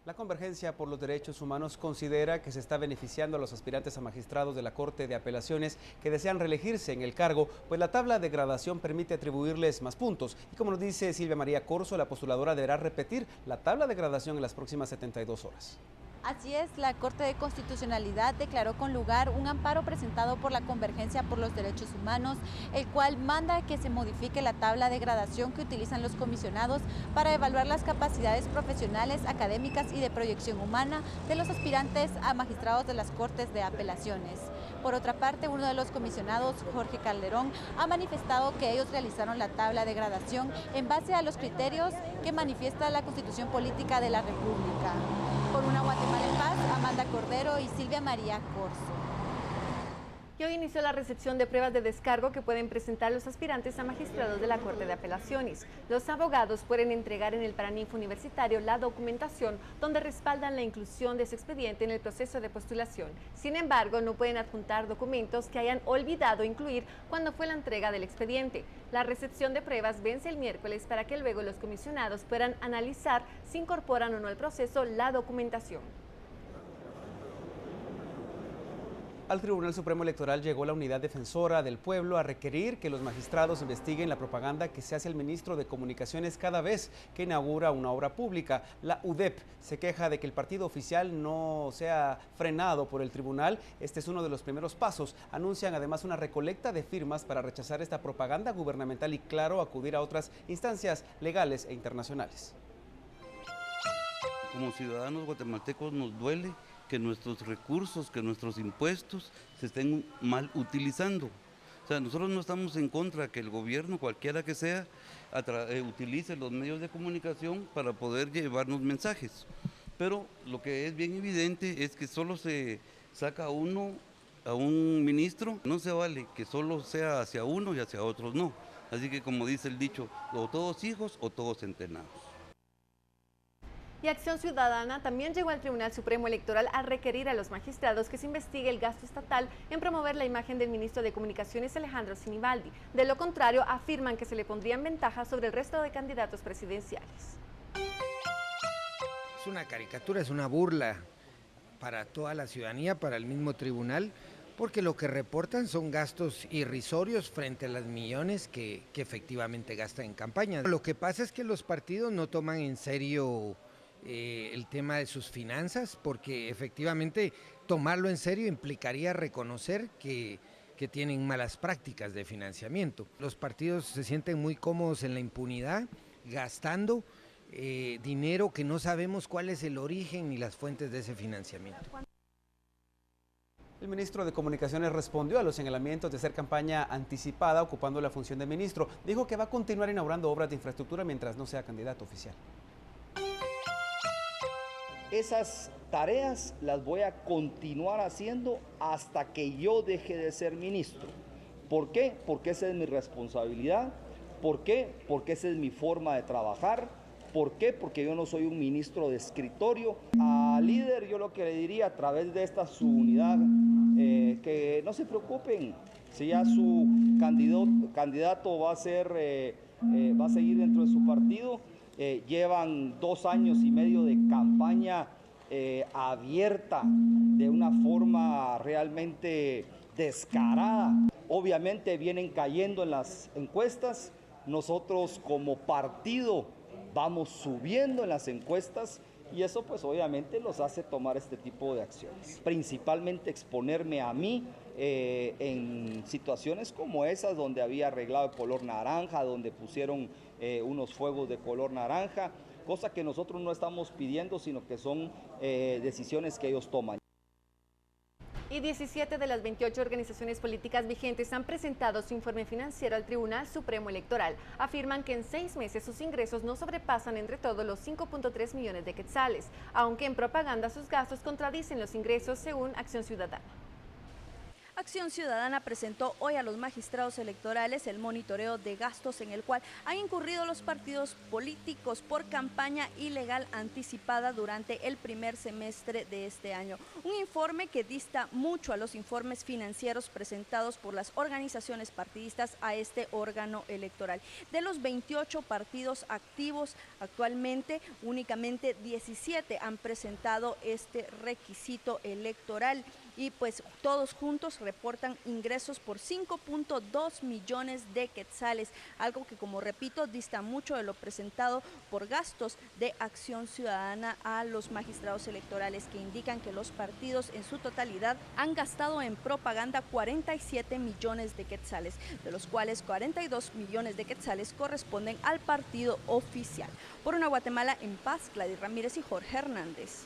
La Convergencia por los Derechos Humanos considera que se está beneficiando a los aspirantes a magistrados de la Corte de Apelaciones que desean reelegirse en el cargo, pues la tabla de gradación permite atribuirles más puntos. Y como nos dice Silvia María Corso, la postuladora deberá repetir la tabla de gradación en las próximas 72 horas. Así es, la Corte de Constitucionalidad declaró con lugar un amparo presentado por la Convergencia por los Derechos Humanos, el cual manda que se modifique la tabla de gradación que utilizan los comisionados para evaluar las capacidades profesionales, académicas y de proyección humana de los aspirantes a magistrados de las Cortes de Apelaciones. Por otra parte, uno de los comisionados, Jorge Calderón, ha manifestado que ellos realizaron la tabla de gradación en base a los criterios que manifiesta la Constitución Política de la República. Por una Guatemala en paz, Amanda Cordero y Silvia María Corso. Y hoy inició la recepción de pruebas de descargo que pueden presentar los aspirantes a magistrados de la Corte de Apelaciones. Los abogados pueden entregar en el Paraninfo Universitario la documentación donde respaldan la inclusión de su expediente en el proceso de postulación. Sin embargo, no pueden adjuntar documentos que hayan olvidado incluir cuando fue la entrega del expediente. La recepción de pruebas vence el miércoles para que luego los comisionados puedan analizar si incorporan o no al proceso la documentación. Al Tribunal Supremo Electoral llegó la Unidad Defensora del Pueblo a requerir que los magistrados investiguen la propaganda que se hace el ministro de Comunicaciones cada vez que inaugura una obra pública. La UDEP se queja de que el partido oficial no sea frenado por el tribunal. Este es uno de los primeros pasos. Anuncian además una recolecta de firmas para rechazar esta propaganda gubernamental y, claro, acudir a otras instancias legales e internacionales. Como ciudadanos guatemaltecos nos duele que nuestros recursos, que nuestros impuestos se estén mal utilizando. O sea, nosotros no estamos en contra que el gobierno, cualquiera que sea, utilice los medios de comunicación para poder llevarnos mensajes. Pero lo que es bien evidente es que solo se saca a un ministro, no se vale que solo sea hacia uno y hacia otros no. Así que, como dice el dicho, o todos hijos o todos centenados. Y Acción Ciudadana también llegó al Tribunal Supremo Electoral a requerir a los magistrados que se investigue el gasto estatal en promover la imagen del ministro de Comunicaciones, Alejandro Sinibaldi. De lo contrario, afirman que se le pondría en ventaja sobre el resto de candidatos presidenciales. Es una caricatura, es una burla para toda la ciudadanía, para el mismo tribunal, porque lo que reportan son gastos irrisorios frente a los millones que efectivamente gastan en campaña. Lo que pasa es que los partidos no toman en serio el tema de sus finanzas, porque efectivamente tomarlo en serio implicaría reconocer que tienen malas prácticas de financiamiento. Los partidos se sienten muy cómodos en la impunidad, gastando dinero que no sabemos cuál es el origen ni las fuentes de ese financiamiento. El ministro de Comunicaciones respondió a los señalamientos de hacer campaña anticipada ocupando la función de ministro. Dijo que va a continuar inaugurando obras de infraestructura mientras no sea candidato oficial. Esas tareas las voy a continuar haciendo hasta que yo deje de ser ministro. ¿Por qué? Porque esa es mi responsabilidad. ¿Por qué? Porque esa es mi forma de trabajar. ¿Por qué? Porque yo no soy un ministro de escritorio. Al líder yo lo que le diría a través de esta su unidad, que no se preocupen, si ya su candidato va a seguir dentro de su partido. Llevan 2 años y medio de campaña abierta de una forma realmente descarada. Obviamente vienen cayendo en las encuestas. Nosotros como partido vamos subiendo en las encuestas y eso pues obviamente los hace tomar este tipo de acciones. Principalmente exponerme a mí en situaciones como esas donde había arreglado de color naranja, donde pusieron unos fuegos de color naranja, cosa que nosotros no estamos pidiendo, sino que son decisiones que ellos toman. Y 17 de las 28 organizaciones políticas vigentes han presentado su informe financiero al Tribunal Supremo Electoral. Afirman que en 6 meses sus ingresos no sobrepasan entre todos los 5.3 millones de quetzales, aunque en propaganda sus gastos contradicen los ingresos según Acción Ciudadana. Acción Ciudadana presentó hoy a los magistrados electorales el monitoreo de gastos en el cual han incurrido los partidos políticos por campaña ilegal anticipada durante el primer semestre de este año. Un informe que dista mucho a los informes financieros presentados por las organizaciones partidistas a este órgano electoral. De los 28 partidos activos actualmente, únicamente 17 han presentado este requisito electoral y pues todos juntos reportan ingresos por 5.2 millones de quetzales, algo que, como repito, dista mucho de lo presentado por gastos de Acción Ciudadana a los magistrados electorales, que indican que los partidos en su totalidad han gastado en propaganda 47 millones de quetzales, de los cuales 42 millones de quetzales corresponden al partido oficial. Por una Guatemala en paz, Gladys Ramírez y Jorge Hernández.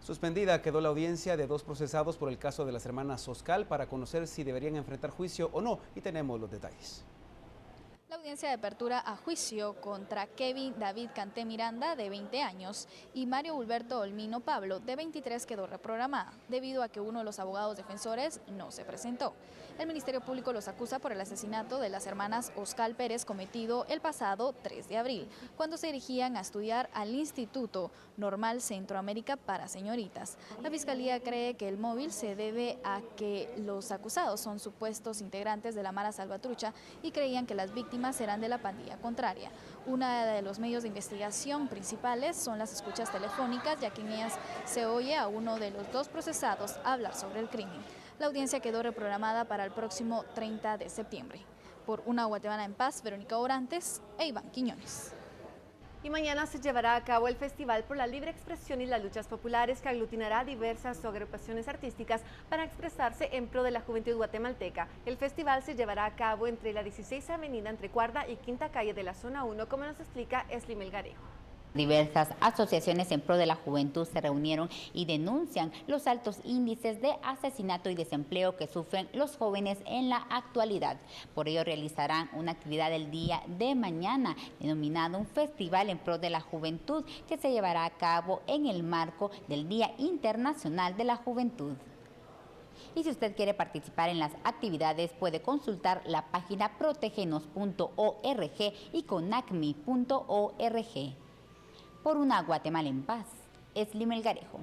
Suspendida quedó la audiencia de 2 procesados por el caso de las hermanas Oscal para conocer si deberían enfrentar juicio o no, y tenemos los detalles. La audiencia de apertura a juicio contra Kevin David Canté Miranda, de 20 años, y Mario Gilberto Olmino Pablo, de 23, quedó reprogramada, debido a que uno de los abogados defensores no se presentó. El Ministerio Público los acusa por el asesinato de las hermanas Oscal Pérez cometido el pasado 3 de abril, cuando se dirigían a estudiar al Instituto Normal Centroamérica para Señoritas. La Fiscalía cree que el móvil se debe a que los acusados son supuestos integrantes de la Mara Salvatrucha y creían que las víctimas eran de la pandilla contraria. Uno de los medios de investigación principales son las escuchas telefónicas, ya que en ellas se oye a uno de los 2 procesados hablar sobre el crimen. La audiencia quedó reprogramada para el próximo 30 de septiembre. Por una Guatemala en paz, Verónica Orantes e Iván Quiñones. Y mañana se llevará a cabo el Festival por la Libre Expresión y las Luchas Populares, que aglutinará diversas agrupaciones artísticas para expresarse en pro de la juventud guatemalteca. El festival se llevará a cabo entre la 16 Avenida entre Cuarta y Quinta Calle de la Zona 1, como nos explica Esli Melgarejo. Diversas asociaciones en pro de la juventud se reunieron y denuncian los altos índices de asesinato y desempleo que sufren los jóvenes en la actualidad. Por ello realizarán una actividad el día de mañana denominado un Festival en pro de la Juventud, que se llevará a cabo en el marco del Día Internacional de la Juventud. Y si usted quiere participar en las actividades, puede consultar la página protegenos.org y conacmi.org. Por una Guatemala en paz, Esli Melgarejo.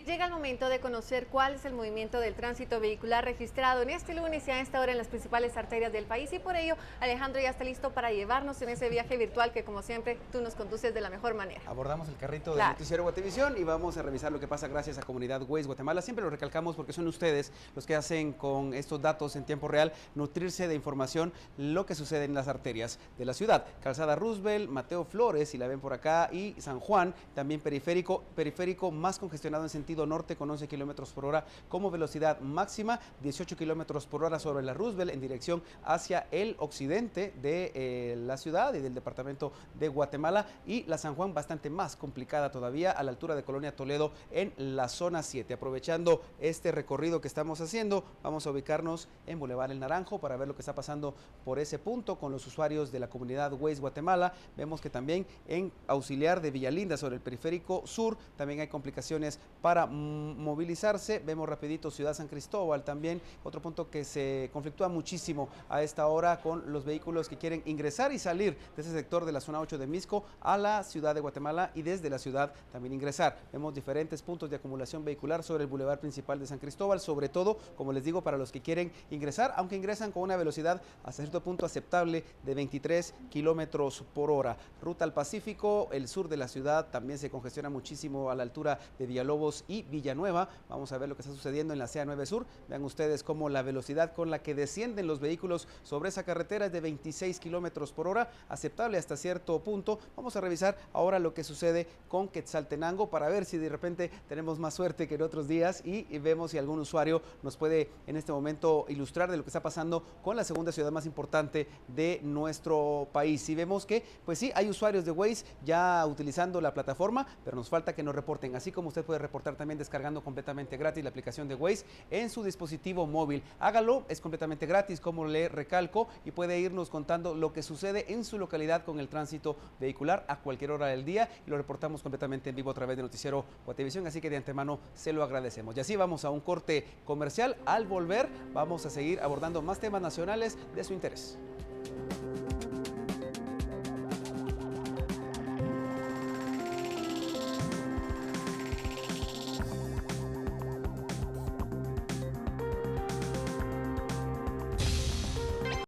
Llega el momento de conocer cuál es el movimiento del tránsito vehicular registrado en este lunes y a esta hora en las principales arterias del país, y por ello Alejandro ya está listo para llevarnos en ese viaje virtual que, como siempre, tú nos conduces de la mejor manera. Abordamos el carrito del noticiero Guatevisión y vamos a revisar lo que pasa gracias a Comunidad Waze Guatemala. Siempre lo recalcamos porque son ustedes los que hacen con estos datos en tiempo real nutrirse de información lo que sucede en las arterias de la ciudad. Calzada Roosevelt, Mateo Flores, si la ven por acá, y San Juan, también periférico más congestionado en sentido norte con 11 kilómetros por hora como velocidad máxima, 18 kilómetros por hora sobre la Roosevelt en dirección hacia el occidente de la ciudad y del departamento de Guatemala, y la San Juan bastante más complicada todavía a la altura de Colonia Toledo en la zona 7. Aprovechando este recorrido que estamos haciendo, vamos a ubicarnos en Boulevard El Naranjo para ver lo que está pasando por ese punto con los usuarios de la Comunidad Waze Guatemala. Vemos que también en Auxiliar de Villalinda sobre el periférico sur también hay complicaciones para movilizarse. Vemos rapidito Ciudad San Cristóbal también, otro punto que se conflictúa muchísimo a esta hora con los vehículos que quieren ingresar y salir de ese sector de la zona 8 de Misco a la ciudad de Guatemala y desde la ciudad también ingresar. Vemos diferentes puntos de acumulación vehicular sobre el bulevar principal de San Cristóbal, sobre todo, como les digo, para los que quieren ingresar, aunque ingresan con una velocidad hasta cierto punto aceptable de 23 kilómetros por hora. Ruta al Pacífico, el sur de la ciudad también se congestiona muchísimo a la altura de Villalobos y Villanueva. Vamos a ver lo que está sucediendo en la CA9 Sur. Vean ustedes cómo la velocidad con la que descienden los vehículos sobre esa carretera es de 26 kilómetros por hora, aceptable hasta cierto punto. Vamos a revisar ahora lo que sucede con Quetzaltenango para ver si de repente tenemos más suerte que en otros días y vemos si algún usuario nos puede en este momento ilustrar de lo que está pasando con la segunda ciudad más importante de nuestro país. Y vemos que, pues sí, hay usuarios de Waze ya utilizando la plataforma, pero nos falta que nos reporten, así como usted puede reportar también descargando completamente gratis la aplicación de Waze en su dispositivo móvil. Hágalo, es completamente gratis, como le recalco, y puede irnos contando lo que sucede en su localidad con el tránsito vehicular a cualquier hora del día, y lo reportamos completamente en vivo a través de Noticiero Guatevisión, así que de antemano se lo agradecemos. Y así vamos a un corte comercial. Al volver vamos a seguir abordando más temas nacionales de su interés.